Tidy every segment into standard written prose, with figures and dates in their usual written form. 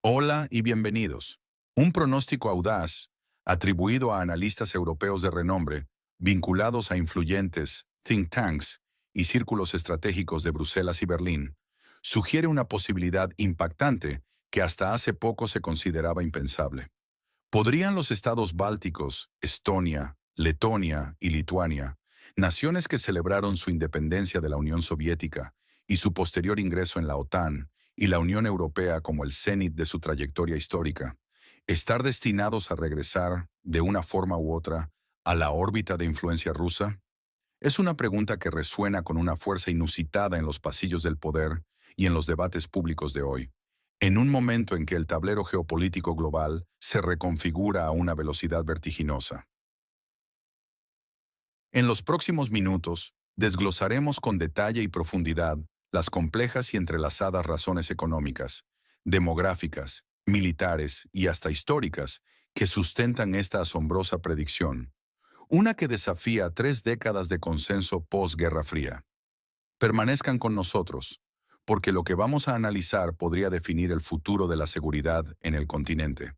Hola y bienvenidos. Un pronóstico audaz, atribuido a analistas europeos de renombre, vinculados a influyentes think tanks y círculos estratégicos de Bruselas y Berlín, sugiere una posibilidad impactante que hasta hace poco se consideraba impensable. ¿Podrían los estados bálticos, Estonia, Letonia y Lituania, naciones que celebraron su independencia de la Unión Soviética y su posterior ingreso en la OTAN y la Unión Europea como el cénit de su trayectoria histórica, estar destinados a regresar, de una forma u otra, a la órbita de influencia rusa? Es una pregunta que resuena con una fuerza inusitada en los pasillos del poder y en los debates públicos de hoy, en un momento en que el tablero geopolítico global se reconfigura a una velocidad vertiginosa. En los próximos minutos, desglosaremos con detalle y profundidad las complejas y entrelazadas razones económicas, demográficas, militares y hasta históricas que sustentan esta asombrosa predicción, una que desafía 3 décadas de consenso post-Guerra Fría. Permanezcan con nosotros, porque lo que vamos a analizar podría definir el futuro de la seguridad en el continente.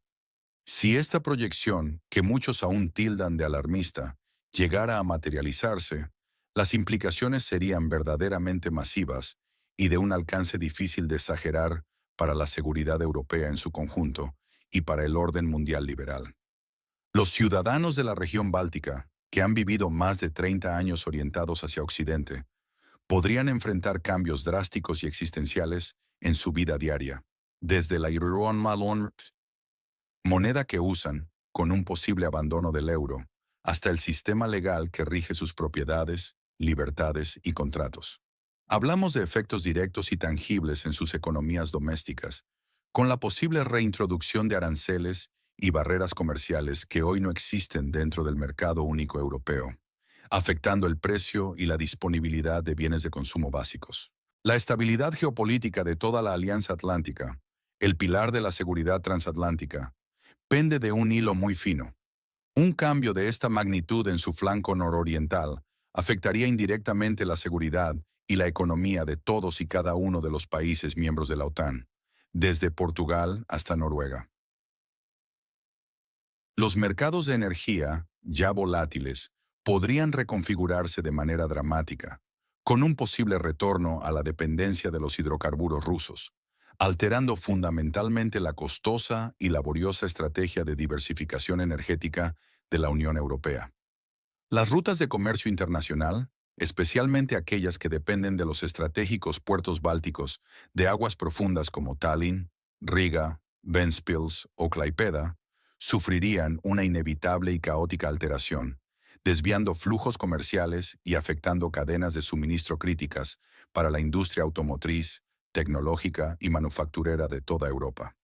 Si esta proyección, que muchos aún tildan de alarmista, llegara a materializarse, las implicaciones serían verdaderamente masivas y de un alcance difícil de exagerar para la seguridad europea en su conjunto y para el orden mundial liberal. Los ciudadanos de la región báltica, que han vivido más de 30 años orientados hacia Occidente, podrían enfrentar cambios drásticos y existenciales en su vida diaria, desde la Iruan Malon, moneda que usan, con un posible abandono del euro, hasta el sistema legal que rige sus propiedades, libertades y contratos. Hablamos de efectos directos y tangibles en sus economías domésticas, con la posible reintroducción de aranceles y barreras comerciales que hoy no existen dentro del mercado único europeo, afectando el precio y la disponibilidad de bienes de consumo básicos. La estabilidad geopolítica de toda la Alianza Atlántica, el pilar de la seguridad transatlántica, pende de un hilo muy fino. Un cambio de esta magnitud en su flanco nororiental afectaría indirectamente la seguridad y la economía de todos y cada uno de los países miembros de la OTAN, desde Portugal hasta Noruega. Los mercados de energía, ya volátiles, podrían reconfigurarse de manera dramática, con un posible retorno a la dependencia de los hidrocarburos rusos, alterando fundamentalmente la costosa y laboriosa estrategia de diversificación energética de la Unión Europea. Las rutas de comercio internacional, especialmente aquellas que dependen de los estratégicos puertos bálticos de aguas profundas como Tallinn, Riga, Ventspils o Klaipėda, sufrirían una inevitable y caótica alteración, desviando flujos comerciales y afectando cadenas de suministro críticas para la industria automotriz, tecnológica y manufacturera de toda Europa.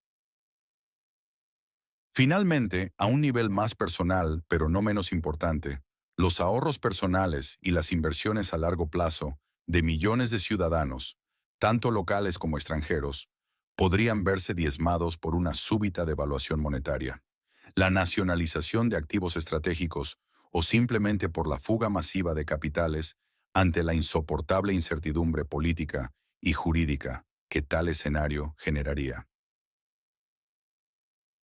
Finalmente, a un nivel más personal, pero no menos importante, los ahorros personales y las inversiones a largo plazo de millones de ciudadanos, tanto locales como extranjeros, podrían verse diezmados por una súbita devaluación monetaria, la nacionalización de activos estratégicos o simplemente por la fuga masiva de capitales ante la insoportable incertidumbre política y jurídica que tal escenario generaría.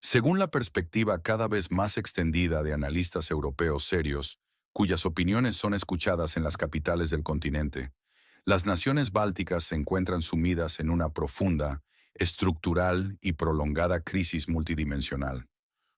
Según la perspectiva cada vez más extendida de analistas europeos serios, cuyas opiniones son escuchadas en las capitales del continente, las naciones bálticas se encuentran sumidas en una profunda, estructural y prolongada crisis multidimensional.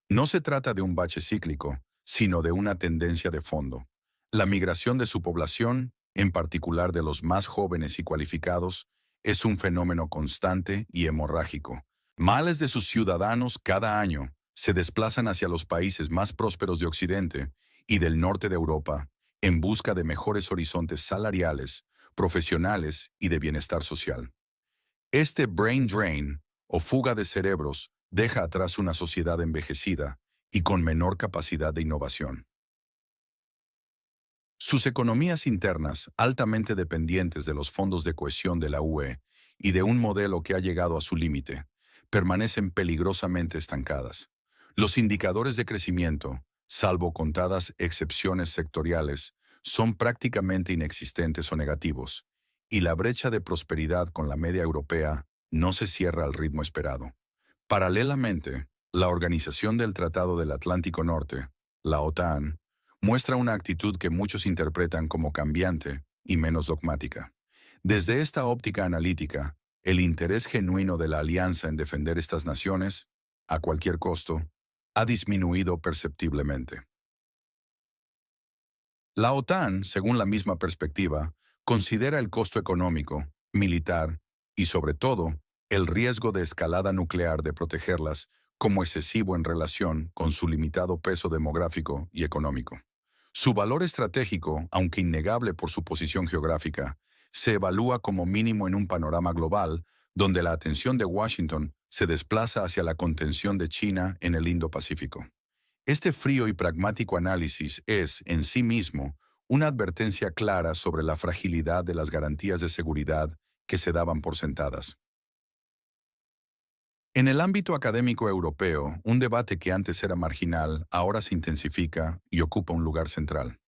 No se trata de un bache cíclico, sino de una tendencia de fondo. La migración de su población, en particular de los más jóvenes y cualificados, es un fenómeno constante y hemorrágico. Males de sus ciudadanos cada año se desplazan hacia los países más prósperos de Occidente y del norte de Europa en busca de mejores horizontes salariales, profesionales y de bienestar social. Este brain drain, o fuga de cerebros, deja atrás una sociedad envejecida y con menor capacidad de innovación. Sus economías internas, altamente dependientes de los fondos de cohesión de la UE y de un modelo que ha llegado a su límite, permanecen peligrosamente estancadas. Los indicadores de crecimiento, salvo contadas excepciones sectoriales, son prácticamente inexistentes o negativos, y la brecha de prosperidad con la media europea no se cierra al ritmo esperado. Paralelamente, la Organización del Tratado del Atlántico Norte, la OTAN, muestra una actitud que muchos interpretan como cambiante y menos dogmática. Desde esta óptica analítica, el interés genuino de la alianza en defender estas naciones, a cualquier costo, ha disminuido perceptiblemente. La OTAN, según la misma perspectiva, considera el costo económico, militar y, sobre todo, el riesgo de escalada nuclear de protegerlas como excesivo en relación con su limitado peso demográfico y económico. Su valor estratégico, aunque innegable por su posición geográfica, se evalúa como mínimo en un panorama global donde la atención de Washington se desplaza hacia la contención de China en el Indo-Pacífico. Este frío y pragmático análisis es, en sí mismo, una advertencia clara sobre la fragilidad de las garantías de seguridad que se daban por sentadas. En el ámbito académico europeo, un debate que antes era marginal ahora se intensifica y ocupa un lugar central.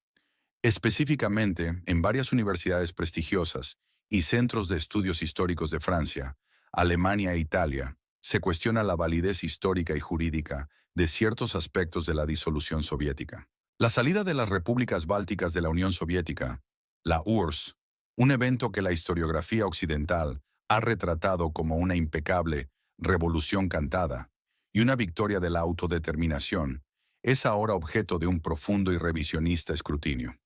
Específicamente, en varias universidades prestigiosas y centros de estudios históricos de Francia, Alemania e Italia, se cuestiona la validez histórica y jurídica de ciertos aspectos de la disolución soviética. La salida de las repúblicas bálticas de la Unión Soviética, la URSS, un evento que la historiografía occidental ha retratado como una impecable revolución cantada y una victoria de la autodeterminación, es ahora objeto de un profundo y revisionista escrutinio.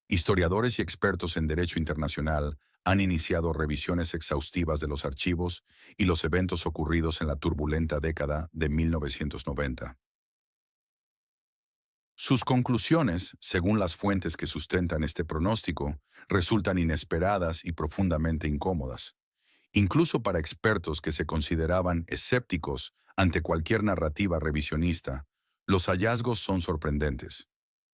Historiadores y expertos en derecho internacional han iniciado revisiones exhaustivas de los archivos y los eventos ocurridos en la turbulenta década de 1990. Sus conclusiones, según las fuentes que sustentan este pronóstico, resultan inesperadas y profundamente incómodas, incluso para expertos que se consideraban escépticos ante cualquier narrativa revisionista. Los hallazgos son sorprendentes.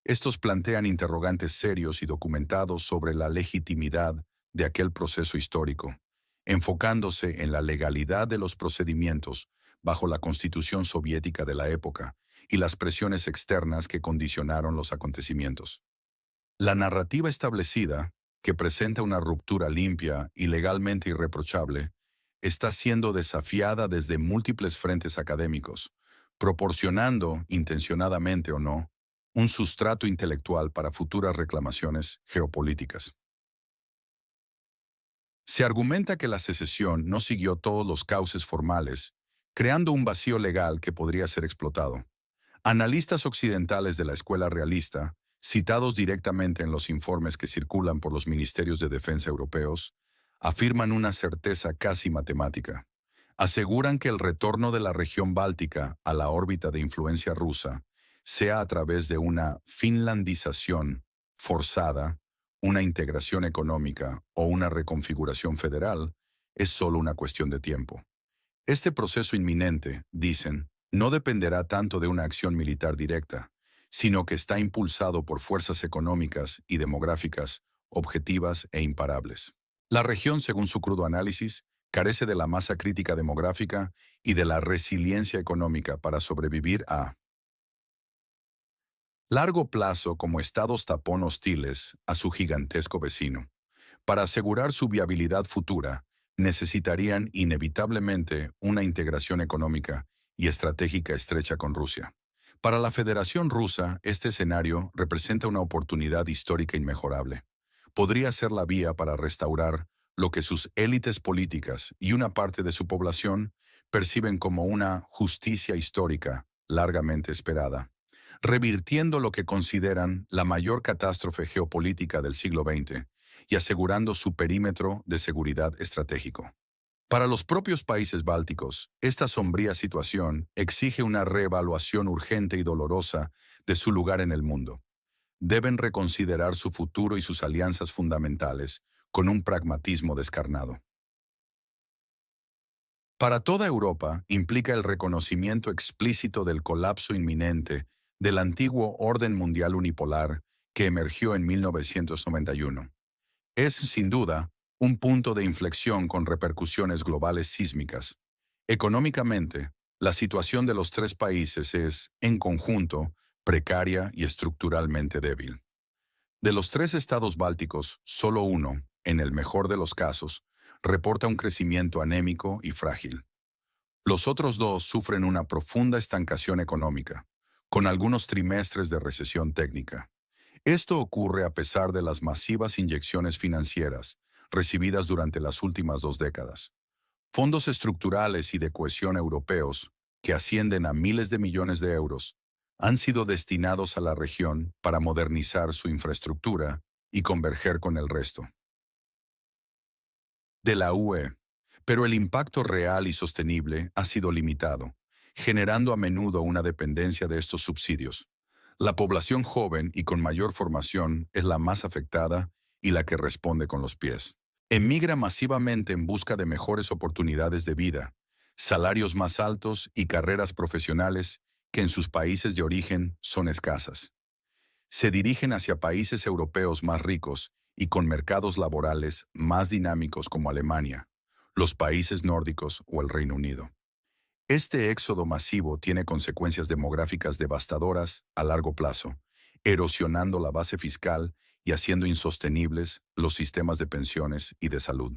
Estos plantean interrogantes serios y documentados sobre la legitimidad de aquel proceso histórico, enfocándose en la legalidad de los procedimientos bajo la Constitución soviética de la época y las presiones externas que condicionaron los acontecimientos. La narrativa establecida, que presenta una ruptura limpia y legalmente irreprochable, está siendo desafiada desde múltiples frentes académicos, proporcionando, intencionadamente o no, un sustrato intelectual para futuras reclamaciones geopolíticas. Se argumenta que la secesión no siguió todos los cauces formales, creando un vacío legal que podría ser explotado. Analistas occidentales de la escuela realista, citados directamente en los informes que circulan por los ministerios de defensa europeos, afirman una certeza casi matemática. Aseguran que el retorno de la región báltica a la órbita de influencia rusa, sea a través de una finlandización forzada, una integración económica o una reconfiguración federal, es solo una cuestión de tiempo. Este proceso inminente, dicen, no dependerá tanto de una acción militar directa, sino que está impulsado por fuerzas económicas y demográficas objetivas e imparables. La región, según su crudo análisis, carece de la masa crítica demográfica y de la resiliencia económica para sobrevivir a largo plazo como estados tapón hostiles a su gigantesco vecino. Para asegurar su viabilidad futura, necesitarían inevitablemente una integración económica y estratégica estrecha con Rusia. Para la Federación Rusa, este escenario representa una oportunidad histórica inmejorable. Podría ser la vía para restaurar lo que sus élites políticas y una parte de su población perciben como una justicia histórica largamente esperada, revirtiendo lo que consideran la mayor catástrofe geopolítica del siglo XX y asegurando su perímetro de seguridad estratégico. Para los propios países bálticos, esta sombría situación exige una reevaluación urgente y dolorosa de su lugar en el mundo. Deben reconsiderar su futuro y sus alianzas fundamentales con un pragmatismo descarnado. Para toda Europa implica el reconocimiento explícito del colapso inminente del antiguo orden mundial unipolar que emergió en 1991. Es, sin duda, un punto de inflexión con repercusiones globales sísmicas. Económicamente, la situación de los tres países es, en conjunto, precaria y estructuralmente débil. De los tres estados bálticos, solo uno, en el mejor de los casos, reporta un crecimiento anémico y frágil. Los otros dos sufren una profunda estancación económica, con algunos trimestres de recesión técnica. Esto ocurre a pesar de las masivas inyecciones financieras recibidas durante las últimas 2 décadas. Fondos estructurales y de cohesión europeos, que ascienden a miles de millones de euros, han sido destinados a la región para modernizar su infraestructura y converger con el resto de la UE, pero el impacto real y sostenible ha sido limitado, generando a menudo una dependencia de estos subsidios. La población joven y con mayor formación es la más afectada y la que responde con los pies. Emigra masivamente en busca de mejores oportunidades de vida, salarios más altos y carreras profesionales que en sus países de origen son escasas. Se dirigen hacia países europeos más ricos y con mercados laborales más dinámicos como Alemania, los países nórdicos o el Reino Unido. Este éxodo masivo tiene consecuencias demográficas devastadoras a largo plazo, erosionando la base fiscal y haciendo insostenibles los sistemas de pensiones y de salud.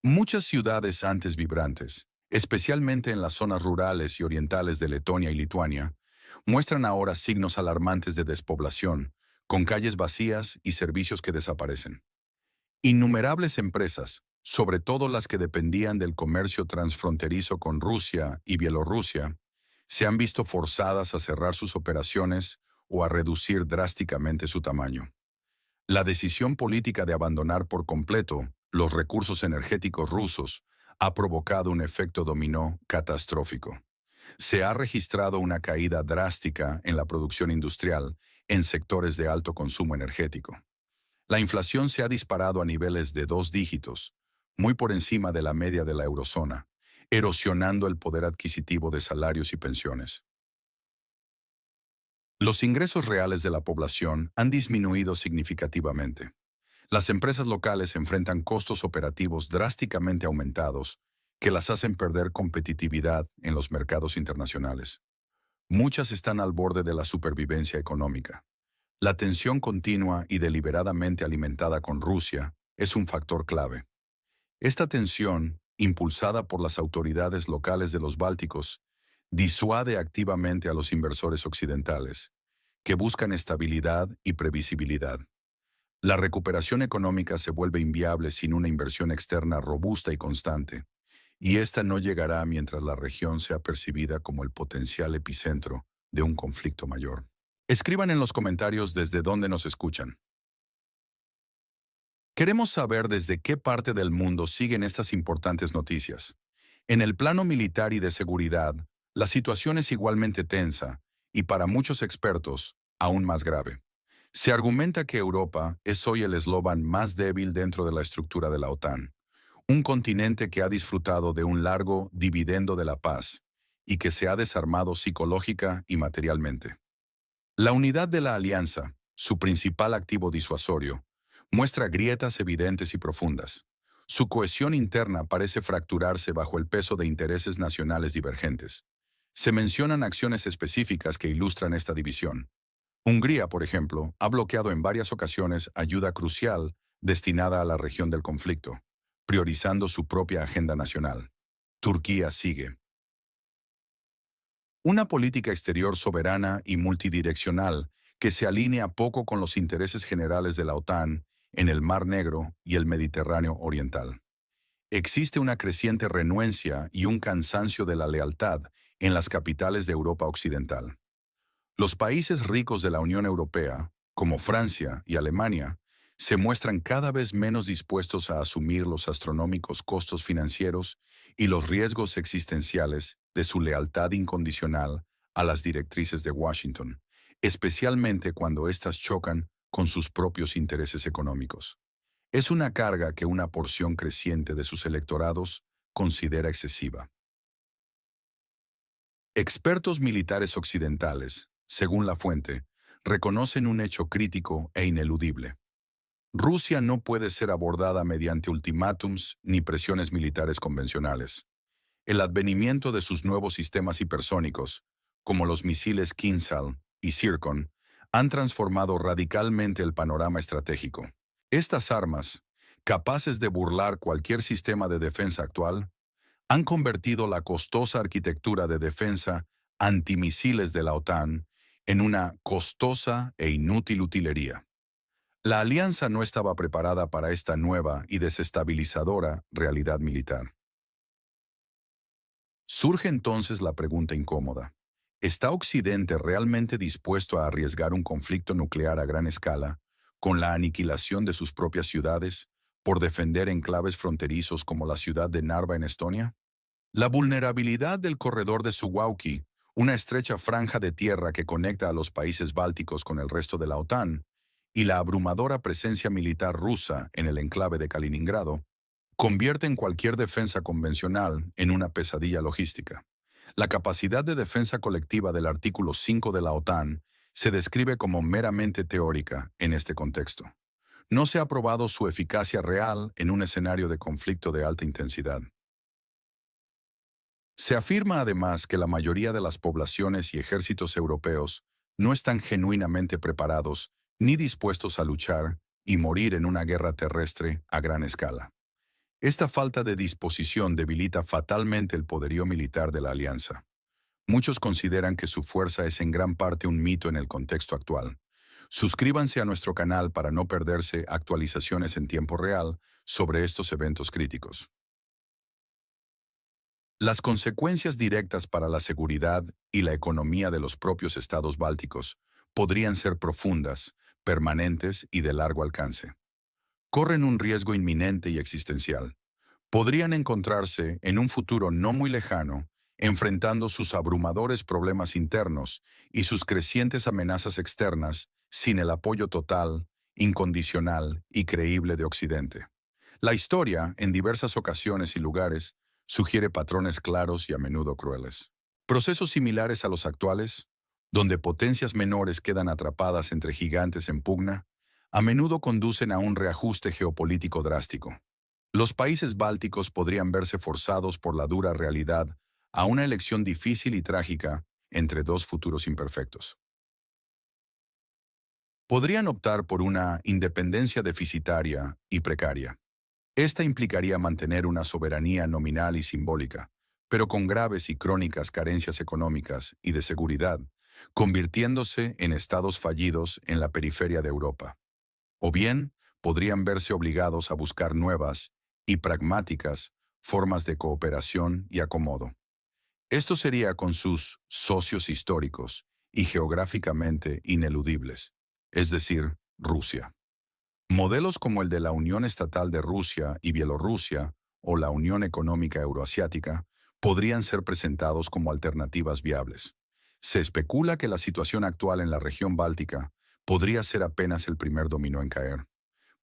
Muchas ciudades antes vibrantes, especialmente en las zonas rurales y orientales de Letonia y Lituania, muestran ahora signos alarmantes de despoblación, con calles vacías y servicios que desaparecen. Innumerables empresas, sobre todo las que dependían del comercio transfronterizo con Rusia y Bielorrusia, se han visto forzadas a cerrar sus operaciones o a reducir drásticamente su tamaño. La decisión política de abandonar por completo los recursos energéticos rusos ha provocado un efecto dominó catastrófico. Se ha registrado una caída drástica en la producción industrial en sectores de alto consumo energético. La inflación se ha disparado a niveles de 2 dígitos, muy por encima de la media de la eurozona, erosionando el poder adquisitivo de salarios y pensiones. Los ingresos reales de la población han disminuido significativamente. Las empresas locales enfrentan costos operativos drásticamente aumentados que las hacen perder competitividad en los mercados internacionales. Muchas están al borde de la supervivencia económica. La tensión continua y deliberadamente alimentada con Rusia es un factor clave. Esta tensión, impulsada por las autoridades locales de los Bálticos, disuade activamente a los inversores occidentales, que buscan estabilidad y previsibilidad. La recuperación económica se vuelve inviable sin una inversión externa robusta y constante, y esta no llegará mientras la región sea percibida como el potencial epicentro de un conflicto mayor. Escriban en los comentarios desde dónde nos escuchan. Queremos saber desde qué parte del mundo siguen estas importantes noticias. En el plano militar y de seguridad, la situación es igualmente tensa y para muchos expertos, aún más grave. Se argumenta que Europa es hoy el eslogan más débil dentro de la estructura de la OTAN, un continente que ha disfrutado de un largo dividendo de la paz y que se ha desarmado psicológica y materialmente. La unidad de la alianza, su principal activo disuasorio, muestra grietas evidentes y profundas. Su cohesión interna parece fracturarse bajo el peso de intereses nacionales divergentes. Se mencionan acciones específicas que ilustran esta división. Hungría, por ejemplo, ha bloqueado en varias ocasiones ayuda crucial destinada a la región del conflicto, priorizando su propia agenda nacional. Turquía sigue. Una política exterior soberana y multidireccional que se alinea poco con los intereses generales de la OTAN en el Mar Negro y el Mediterráneo Oriental. Existe una creciente renuencia y un cansancio de la lealtad en las capitales de Europa Occidental. Los países ricos de la Unión Europea, como Francia y Alemania, se muestran cada vez menos dispuestos a asumir los astronómicos costos financieros y los riesgos existenciales de su lealtad incondicional a las directrices de Washington, especialmente cuando éstas chocan con sus propios intereses económicos. Es una carga que una porción creciente de sus electorados considera excesiva. Expertos militares occidentales, según la fuente, reconocen un hecho crítico e ineludible. Rusia no puede ser abordada mediante ultimátums ni presiones militares convencionales. El advenimiento de sus nuevos sistemas hipersónicos, como los misiles Kinzhal y Zircon, han transformado radicalmente el panorama estratégico. Estas armas, capaces de burlar cualquier sistema de defensa actual, han convertido la costosa arquitectura de defensa antimisiles de la OTAN en una costosa e inútil utilería. La alianza no estaba preparada para esta nueva y desestabilizadora realidad militar. Surge entonces la pregunta incómoda. ¿Está Occidente realmente dispuesto a arriesgar un conflicto nuclear a gran escala, con la aniquilación de sus propias ciudades, por defender enclaves fronterizos como la ciudad de Narva en Estonia? La vulnerabilidad del corredor de Suwałki, una estrecha franja de tierra que conecta a los países bálticos con el resto de la OTAN, y la abrumadora presencia militar rusa en el enclave de Kaliningrado, convierten cualquier defensa convencional en una pesadilla logística. La capacidad de defensa colectiva del artículo 5 de la OTAN se describe como meramente teórica en este contexto. No se ha probado su eficacia real en un escenario de conflicto de alta intensidad. Se afirma además que la mayoría de las poblaciones y ejércitos europeos no están genuinamente preparados ni dispuestos a luchar y morir en una guerra terrestre a gran escala. Esta falta de disposición debilita fatalmente el poderío militar de la alianza. Muchos consideran que su fuerza es en gran parte un mito en el contexto actual. Suscríbanse a nuestro canal para no perderse actualizaciones en tiempo real sobre estos eventos críticos. Las consecuencias directas para la seguridad y la economía de los propios estados bálticos podrían ser profundas, permanentes y de largo alcance. Corren un riesgo inminente y existencial. Podrían encontrarse en un futuro no muy lejano, enfrentando sus abrumadores problemas internos y sus crecientes amenazas externas sin el apoyo total, incondicional y creíble de Occidente. La historia, en diversas ocasiones y lugares, sugiere patrones claros y a menudo crueles. Procesos similares a los actuales, donde potencias menores quedan atrapadas entre gigantes en pugna, a menudo conducen a un reajuste geopolítico drástico. Los países bálticos podrían verse forzados por la dura realidad a una elección difícil y trágica entre dos futuros imperfectos. Podrían optar por una independencia deficitaria y precaria. Esta implicaría mantener una soberanía nominal y simbólica, pero con graves y crónicas carencias económicas y de seguridad, convirtiéndose en estados fallidos en la periferia de Europa. O bien, podrían verse obligados a buscar nuevas y pragmáticas formas de cooperación y acomodo. Esto sería con sus socios históricos y geográficamente ineludibles, es decir, Rusia. Modelos como el de la Unión Estatal de Rusia y Bielorrusia o la Unión Económica Euroasiática podrían ser presentados como alternativas viables. Se especula que la situación actual en la región báltica podría ser apenas el primer dominó en caer.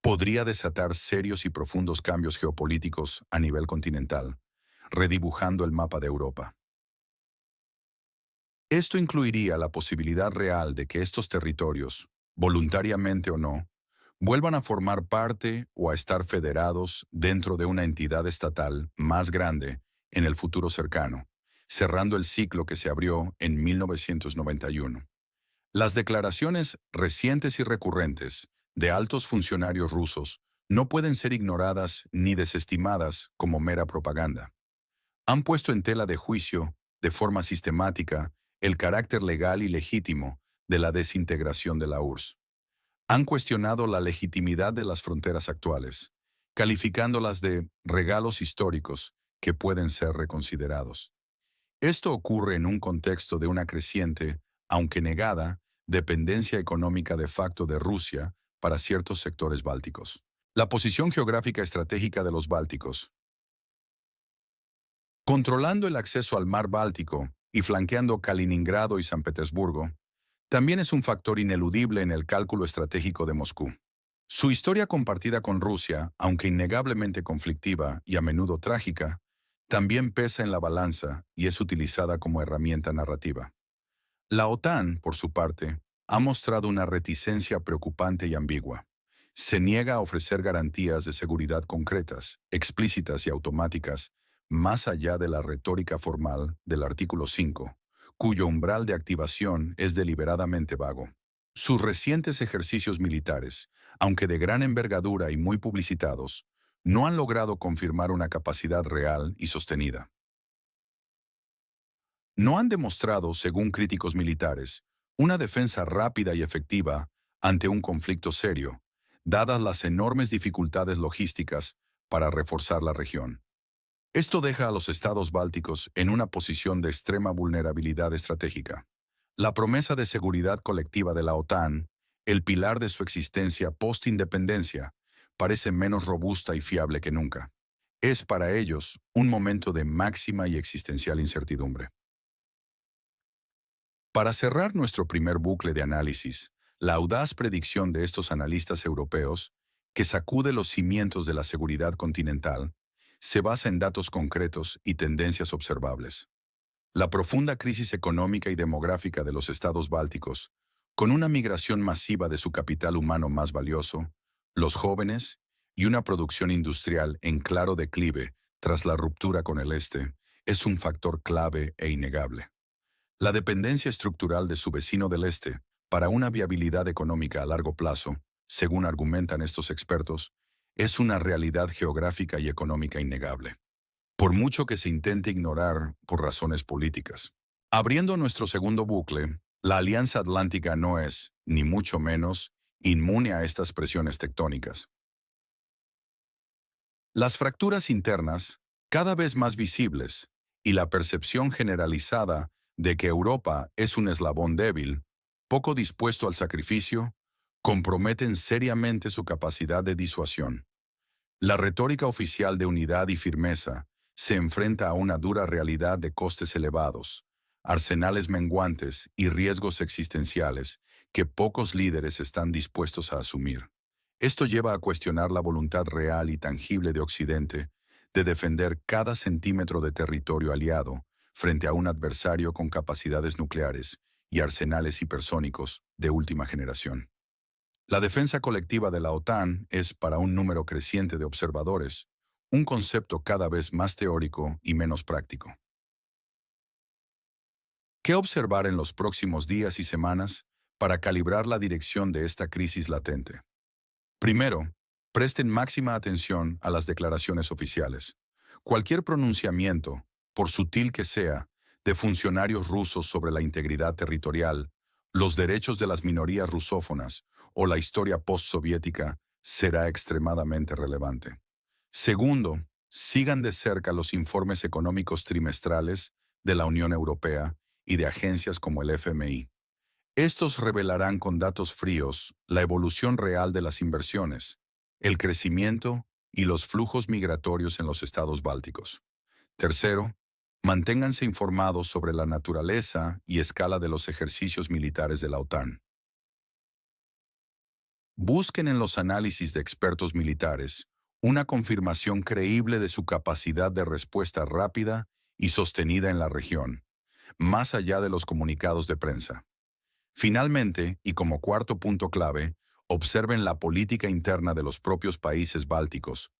Podría desatar serios y profundos cambios geopolíticos a nivel continental, redibujando el mapa de Europa. Esto incluiría la posibilidad real de que estos territorios, voluntariamente o no, vuelvan a formar parte o a estar federados dentro de una entidad estatal más grande en el futuro cercano, cerrando el ciclo que se abrió en 1991. Las declaraciones recientes y recurrentes de altos funcionarios rusos no pueden ser ignoradas ni desestimadas como mera propaganda. Han puesto en tela de juicio, de forma sistemática, el carácter legal y legítimo de la desintegración de la URSS. Han cuestionado la legitimidad de las fronteras actuales, calificándolas de regalos históricos que pueden ser reconsiderados. Esto ocurre en un contexto de una creciente, aunque negada, dependencia económica de facto de Rusia para ciertos sectores bálticos. La posición geográfica estratégica de los bálticos. Controlando el acceso al mar Báltico y flanqueando Kaliningrado y San Petersburgo, también es un factor ineludible en el cálculo estratégico de Moscú. Su historia compartida con Rusia, aunque innegablemente conflictiva y a menudo trágica, también pesa en la balanza y es utilizada como herramienta narrativa. La OTAN, por su parte, ha mostrado una reticencia preocupante y ambigua. Se niega a ofrecer garantías de seguridad concretas, explícitas y automáticas, más allá de la retórica formal del artículo 5, cuyo umbral de activación es deliberadamente vago. Sus recientes ejercicios militares, aunque de gran envergadura y muy publicitados, no han logrado confirmar una capacidad real y sostenida. no han demostrado, según críticos militares, una defensa rápida y efectiva ante un conflicto serio, dadas las enormes dificultades logísticas para reforzar la región. Esto deja a los estados bálticos en una posición de extrema vulnerabilidad estratégica. La promesa de seguridad colectiva de la OTAN, el pilar de su existencia post-independencia, parece menos robusta y fiable que nunca. Es para ellos un momento de máxima y existencial incertidumbre. Para cerrar nuestro primer bucle de análisis, la audaz predicción de estos analistas europeos, que sacude los cimientos de la seguridad continental, se basa en datos concretos y tendencias observables. La profunda crisis económica y demográfica de los estados bálticos, con una migración masiva de su capital humano más valioso, los jóvenes, y una producción industrial en claro declive tras la ruptura con el este, es un factor clave e innegable. La dependencia estructural de su vecino del este para una viabilidad económica a largo plazo, según argumentan estos expertos, es una realidad geográfica y económica innegable, por mucho que se intente ignorar por razones políticas. Abriendo nuestro segundo bucle, la Alianza Atlántica no es, ni mucho menos, inmune a estas presiones tectónicas. Las fracturas internas, cada vez más visibles, y la percepción generalizada de que Europa es un eslabón débil, poco dispuesto al sacrificio, comprometen seriamente su capacidad de disuasión. La retórica oficial de unidad y firmeza se enfrenta a una dura realidad de costes elevados, arsenales menguantes y riesgos existenciales que pocos líderes están dispuestos a asumir. Esto lleva a cuestionar la voluntad real y tangible de Occidente de defender cada centímetro de territorio aliado frente a un adversario con capacidades nucleares y arsenales hipersónicos de última generación. La defensa colectiva de la OTAN es, para un número creciente de observadores, un concepto cada vez más teórico y menos práctico. ¿Qué observar en los próximos días y semanas para calibrar la dirección de esta crisis latente? Primero, presten máxima atención a las declaraciones oficiales. Cualquier pronunciamiento, por sutil que sea, de funcionarios rusos sobre la integridad territorial, los derechos de las minorías rusófonas o la historia postsoviética será extremadamente relevante. Segundo, sigan de cerca los informes económicos trimestrales de la Unión Europea y de agencias como el FMI. Estos revelarán con datos fríos la evolución real de las inversiones, el crecimiento y los flujos migratorios en los estados bálticos. Tercero, manténganse informados sobre la naturaleza y escala de los ejercicios militares de la OTAN. Busquen en los análisis de expertos militares una confirmación creíble de su capacidad de respuesta rápida y sostenida en la región, más allá de los comunicados de prensa. Finalmente, y como cuarto punto clave, observen la política interna de los propios países bálticos,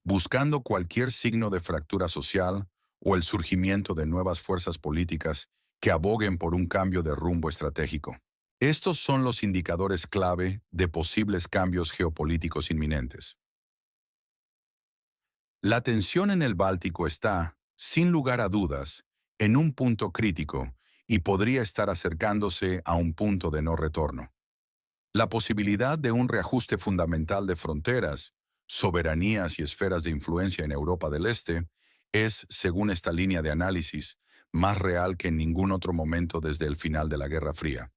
buscando cualquier signo de fractura social o el surgimiento de nuevas fuerzas políticas que aboguen por un cambio de rumbo estratégico. Estos son los indicadores clave de posibles cambios geopolíticos inminentes. La tensión en el Báltico está, sin lugar a dudas, en un punto crítico y podría estar acercándose a un punto de no retorno. La posibilidad de un reajuste fundamental de fronteras, soberanías y esferas de influencia en Europa del Este es, según esta línea de análisis, más real que en ningún otro momento desde el final de la Guerra Fría.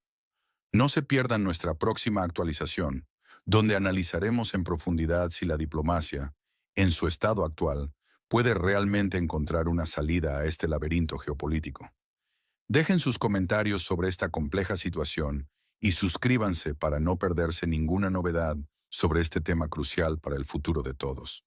No se pierdan nuestra próxima actualización, donde analizaremos en profundidad si la diplomacia, en su estado actual, puede realmente encontrar una salida a este laberinto geopolítico. Dejen sus comentarios sobre esta compleja situación y suscríbanse para no perderse ninguna novedad sobre este tema crucial para el futuro de todos.